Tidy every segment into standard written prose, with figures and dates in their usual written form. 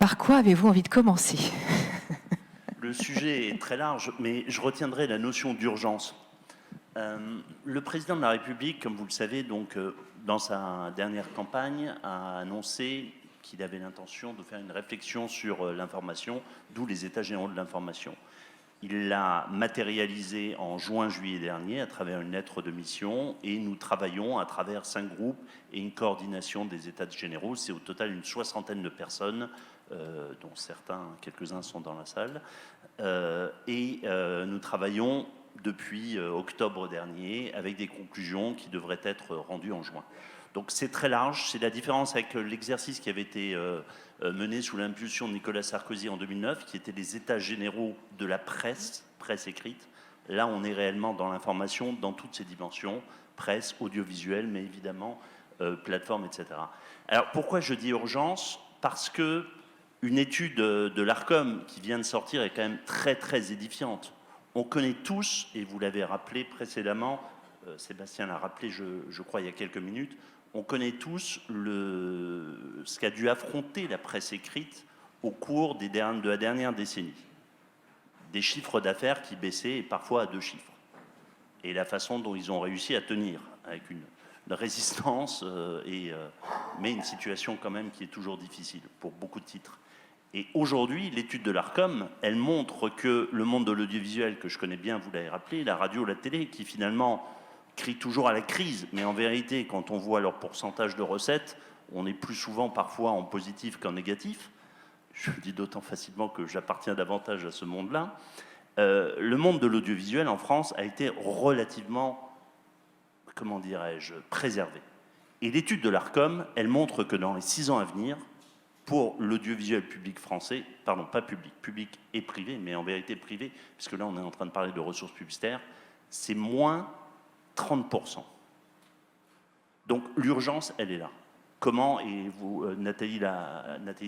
Par quoi avez-vous envie de commencer? Le sujet est très large, mais je retiendrai la notion d'urgence. Le président de la République, comme vous le savez, donc, dans sa dernière campagne, a annoncé qu'il avait l'intention de faire une réflexion sur l'information, d'où les états généraux de l'information. Il l'a matérialisé en juin-juillet dernier à travers une lettre de mission et nous travaillons à travers 5 groupes et une coordination des états généraux. C'est au total une 60aine de personnes, dont quelques-uns sont dans la salle. Nous travaillons depuis octobre dernier avec des conclusions qui devraient être rendues en juin. Donc c'est très large, c'est la différence avec l'exercice qui avait été mené sous l'impulsion de Nicolas Sarkozy en 2009, qui était les états généraux de la presse écrite. Là, on est réellement dans l'information dans toutes ses dimensions, presse, audiovisuelle, mais évidemment plateforme, etc. Alors pourquoi je dis urgence? Parce que une étude de l'Arcom qui vient de sortir est quand même très très édifiante. On connaît tous, et vous l'avez rappelé précédemment, Sébastien l'a rappelé je crois il y a quelques minutes, on connaît tous ce qu'a dû affronter la presse écrite au cours de la dernière décennie. Des chiffres d'affaires qui baissaient, et parfois à 2 chiffres. Et la façon dont ils ont réussi à tenir, avec une résistance, mais une situation quand même qui est toujours difficile pour beaucoup de titres. Et aujourd'hui, l'étude de l'Arcom, elle montre que le monde de l'audiovisuel, que je connais bien, vous l'avez rappelé, la radio, la télé, qui finalement crient toujours à la crise, mais en vérité, quand on voit leur pourcentage de recettes, on est plus souvent parfois en positif qu'en négatif. Je le dis d'autant facilement que j'appartiens davantage à ce monde-là. Le monde de l'audiovisuel en France a été relativement, comment dirais-je, préservé. Et l'étude de l'Arcom, elle montre que dans les 6 ans à venir, pour l'audiovisuel public français, pardon, pas public, public et privé, mais en vérité privé, puisque là on est en train de parler de ressources publicitaires, c'est moins 30%. Donc l'urgence, elle est là. Comment, et vous, Nathalie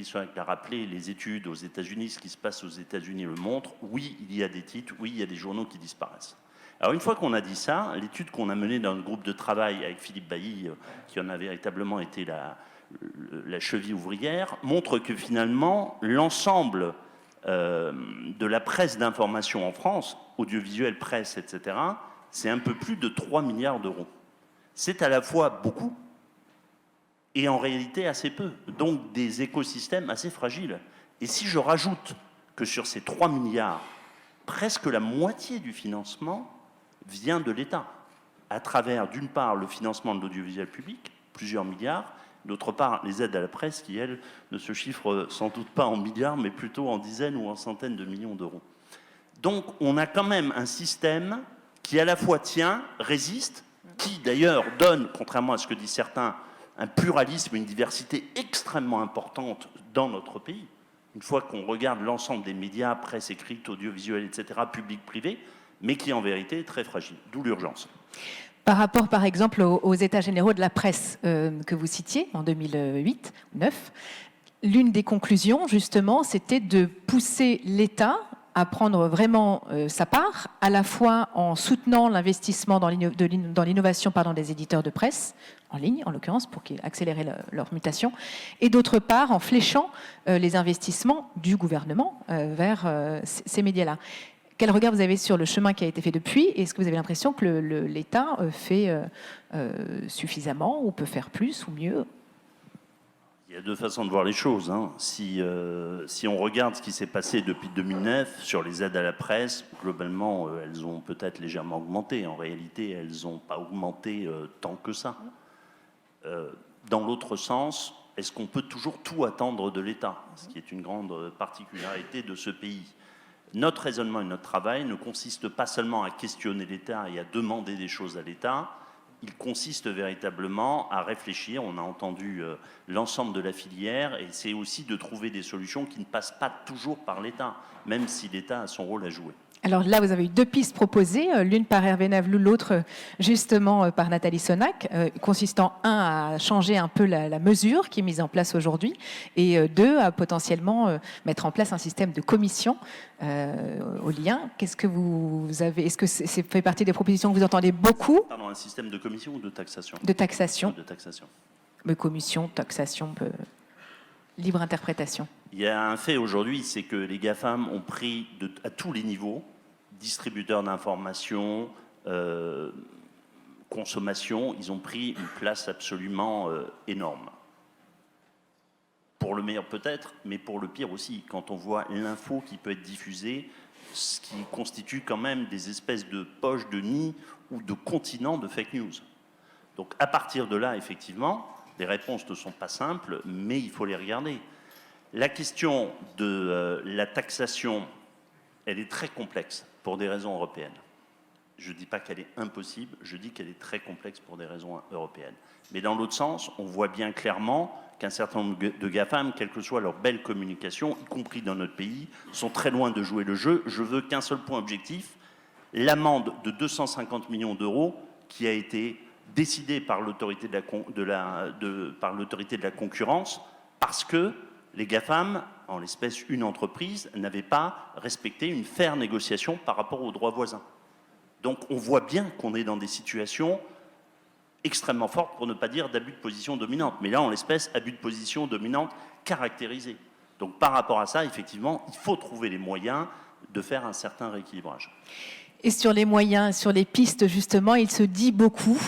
Soac l'a rappelé, les études aux États-Unis, ce qui se passe aux États-Unis le montre, oui, il y a des titres, oui, il y a des journaux qui disparaissent. Alors une fois qu'on a dit ça, l'étude qu'on a menée dans le groupe de travail avec Philippe Bailly, qui en a véritablement été la cheville ouvrière, montre que finalement, l'ensemble de la presse d'information en France, audiovisuelle, presse, etc., c'est un peu plus de 3 milliards d'euros. C'est à la fois beaucoup et en réalité assez peu. Donc des écosystèmes assez fragiles. Et si je rajoute que sur ces 3 milliards, presque la moitié du financement vient de l'État, à travers d'une part le financement de l'audiovisuel public, plusieurs milliards, d'autre part les aides à la presse qui, elles, ne se chiffrent sans doute pas en milliards, mais plutôt en dizaines ou en centaines de millions d'euros. Donc on a quand même un système qui à la fois tient, résiste, qui d'ailleurs donne, contrairement à ce que disent certains, un pluralisme, une diversité extrêmement importante dans notre pays. Une fois qu'on regarde l'ensemble des médias, presse écrite, audiovisuelle, etc., public, privé, mais qui en vérité est très fragile, d'où l'urgence. Par rapport, par exemple, aux états généraux de la presse que vous citiez en 2008-2009, l'une des conclusions, justement, c'était de pousser l'État à prendre vraiment sa part, à la fois en soutenant l'investissement dans l'innovation des éditeurs de presse, en ligne en l'occurrence, pour accélérer leur mutation, et d'autre part en fléchant les investissements du gouvernement vers ces médias-là. Quel regard vous avez sur le chemin qui a été fait depuis? Est-ce que vous avez l'impression que l'État fait suffisamment ou peut faire plus ou mieux? Il y a 2 façons de voir les choses. Si on regarde ce qui s'est passé depuis 2009 sur les aides à la presse, globalement, elles ont peut-être légèrement augmenté. En réalité, elles n'ont pas augmenté tant que ça. Dans l'autre sens, est-ce qu'on peut toujours tout attendre de l'État? Ce qui est une grande particularité de ce pays. Notre raisonnement et notre travail ne consistent pas seulement à questionner l'État et à demander des choses à l'État, il consiste véritablement à réfléchir, on a entendu l'ensemble de la filière, et c'est aussi de trouver des solutions qui ne passent pas toujours par l'État, même si l'État a son rôle à jouer. Alors là, vous avez eu 2 pistes proposées, l'une par Hervé Naveloux, l'autre justement par Nathalie Sonac, consistant, 1, à changer un peu la mesure qui est mise en place aujourd'hui, et 2, à potentiellement mettre en place un système de commission au lien. Qu'est-ce que vous avez? Est-ce que c'est fait partie des propositions que vous entendez beaucoup? Pardon, un système de commission ou de taxation? De taxation. De taxation. Mais commission, taxation, libre interprétation. Il y a un fait aujourd'hui, c'est que les GAFAM ont pris à tous les niveaux, distributeurs d'informations, consommation, ils ont pris une place absolument énorme. Pour le meilleur peut-être, mais pour le pire aussi, quand on voit l'info qui peut être diffusée, ce qui constitue quand même des espèces de poches de nid ou de continents de fake news. Donc à partir de là, effectivement, les réponses ne sont pas simples, mais il faut les regarder. La question de la taxation, elle est très complexe pour des raisons européennes. Je ne dis pas qu'elle est impossible, je dis qu'elle est très complexe pour des raisons européennes. Mais dans l'autre sens, on voit bien clairement qu'un certain nombre de GAFAM, quelle que soit leur belle communication, y compris dans notre pays, sont très loin de jouer le jeu. Je veux qu'un seul point objectif, l'amende de 250 millions d'euros qui a été décidée par l'autorité de la concurrence parce que les GAFAM, en l'espèce une entreprise, n'avaient pas respecté une fair négociation par rapport aux droits voisins. Donc on voit bien qu'on est dans des situations extrêmement fortes, pour ne pas dire d'abus de position dominante. Mais là, en l'espèce, abus de position dominante caractérisé. Donc par rapport à ça, effectivement, il faut trouver les moyens de faire un certain rééquilibrage. Et sur les moyens, sur les pistes, justement, il se dit beaucoup,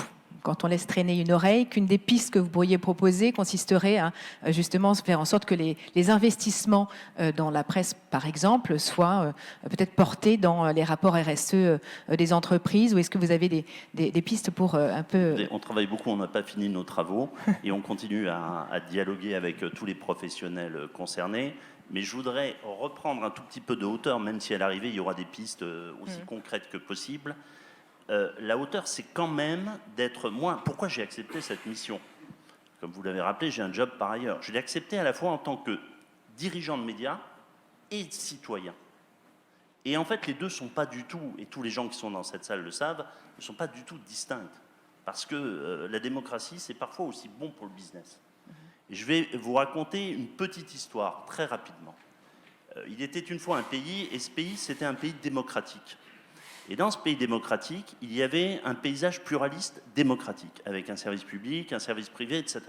quand on laisse traîner une oreille, qu'une des pistes que vous pourriez proposer consisterait à justement faire en sorte que les investissements dans la presse, par exemple, soient peut-être portés dans les rapports RSE des entreprises, ou est-ce que vous avez des pistes pour un peu... On travaille beaucoup, on n'a pas fini nos travaux, et on continue à dialoguer avec tous les professionnels concernés. Mais je voudrais reprendre un tout petit peu de hauteur, même si à l'arrivée, il y aura des pistes aussi concrètes que possible. La hauteur, c'est quand même d'être moins... Pourquoi j'ai accepté cette mission? Comme vous l'avez rappelé, j'ai un job par ailleurs. Je l'ai accepté à la fois en tant que dirigeant de médias et citoyen. Et en fait, les deux ne sont pas du tout, et tous les gens qui sont dans cette salle le savent, ne sont pas du tout distincts. Parce que la démocratie, c'est parfois aussi bon pour le business. Et je vais vous raconter une petite histoire, très rapidement. Il était une fois un pays, et ce pays, c'était un pays démocratique. Et dans ce pays démocratique, il y avait un paysage pluraliste démocratique, avec un service public, un service privé, etc.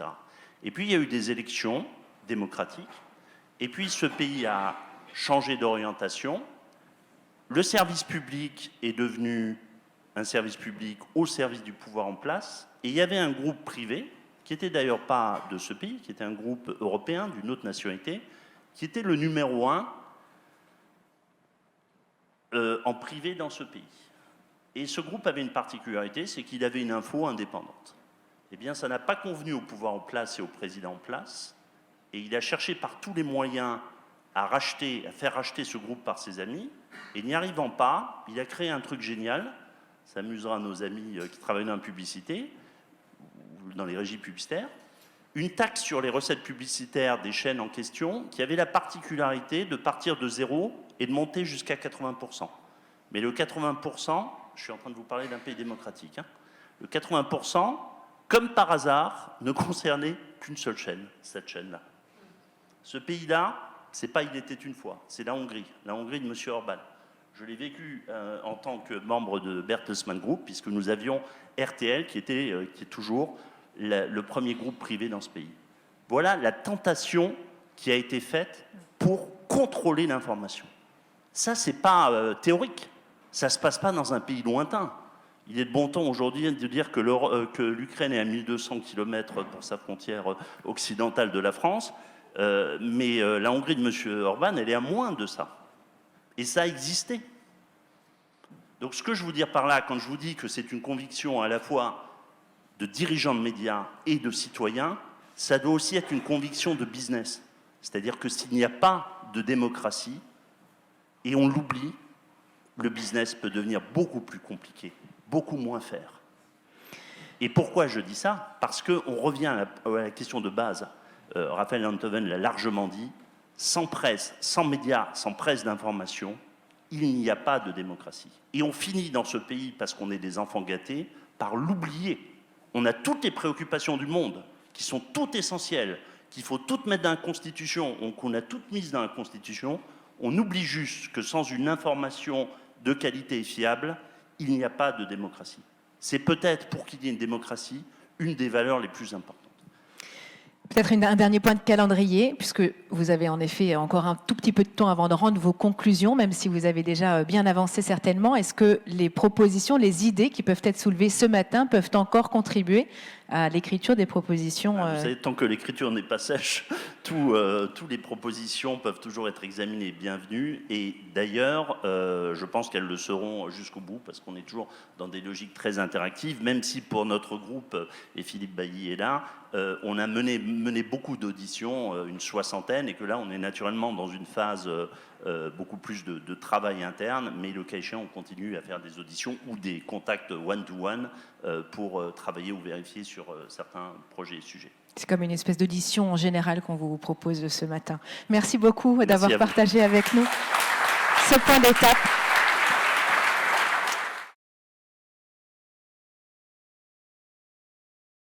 Et puis il y a eu des élections démocratiques, et puis ce pays a changé d'orientation. Le service public est devenu un service public au service du pouvoir en place, et il y avait un groupe privé, qui n'était d'ailleurs pas de ce pays, qui était un groupe européen d'une autre nationalité, qui était le numéro 1 en privé dans ce pays. Et ce groupe avait une particularité, c'est qu'il avait une info indépendante. Eh bien, ça n'a pas convenu au pouvoir en place et au président en place, et il a cherché par tous les moyens à faire racheter ce groupe par ses amis, et n'y arrivant pas, il a créé un truc génial, ça amusera nos amis qui travaillent dans la publicité, dans les régies publicitaires, une taxe sur les recettes publicitaires des chaînes en question qui avait la particularité de partir de zéro et de monter jusqu'à 80%. Mais le 80%, je suis en train de vous parler d'un pays démocratique, hein, le 80%, comme par hasard, ne concernait qu'une seule chaîne, cette chaîne-là. Ce pays-là, c'est pas il était une fois, c'est la Hongrie de M. Orban. Je l'ai vécu en tant que membre de Bertelsmann Group, puisque nous avions RTL, qui est toujours le premier groupe privé dans ce pays. Voilà la tentation qui a été faite pour contrôler l'information. Ça, c'est pas théorique. Ça ne se passe pas dans un pays lointain. Il est de bon ton aujourd'hui de dire que l'Ukraine est à 1200 km pour sa frontière occidentale de la France, mais la Hongrie de M. Orban, elle est à moins de ça. Et ça a existé. Donc ce que je veux dire par là, quand je vous dis que c'est une conviction à la fois de dirigeants de médias et de citoyens, ça doit aussi être une conviction de business. C'est-à-dire que s'il n'y a pas de démocratie, et on l'oublie, le business peut devenir beaucoup plus compliqué, beaucoup moins faire. Et pourquoi je dis ça? Parce qu'on revient à la question de base. Raphaël Enthoven l'a largement dit, sans presse, sans médias, sans presse d'information, il n'y a pas de démocratie. Et on finit dans ce pays, parce qu'on est des enfants gâtés, par l'oublier. On a toutes les préoccupations du monde, qui sont toutes essentielles, qu'il faut toutes mettre dans la Constitution, qu'on a toutes mises dans la Constitution. On oublie juste que sans une information de qualité et fiable, il n'y a pas de démocratie. C'est peut-être, pour qu'il y ait une démocratie, une des valeurs les plus importantes. Peut-être un dernier point de calendrier, puisque vous avez en effet encore un tout petit peu de temps avant de rendre vos conclusions, même si vous avez déjà bien avancé certainement. Est-ce que les propositions, les idées qui peuvent être soulevées ce matin peuvent encore contribuer à l'écriture des propositions Vous savez, tant que l'écriture n'est pas sèche, toutes les propositions peuvent toujours être examinées et bienvenues. Et d'ailleurs, je pense qu'elles le seront jusqu'au bout, parce qu'on est toujours dans des logiques très interactives, même si pour notre groupe, et Philippe Bailly est là, on a mené beaucoup d'auditions, une soixantaine, et que là, on est naturellement dans une phase beaucoup plus de travail interne, mais le cas échéant, on continue à faire des auditions ou des contacts one-to-one pour travailler ou vérifier sur certains projets et sujets. C'est comme une espèce d'audition en général qu'on vous propose ce matin. Merci beaucoup d'avoir partagé avec nous ce point d'étape.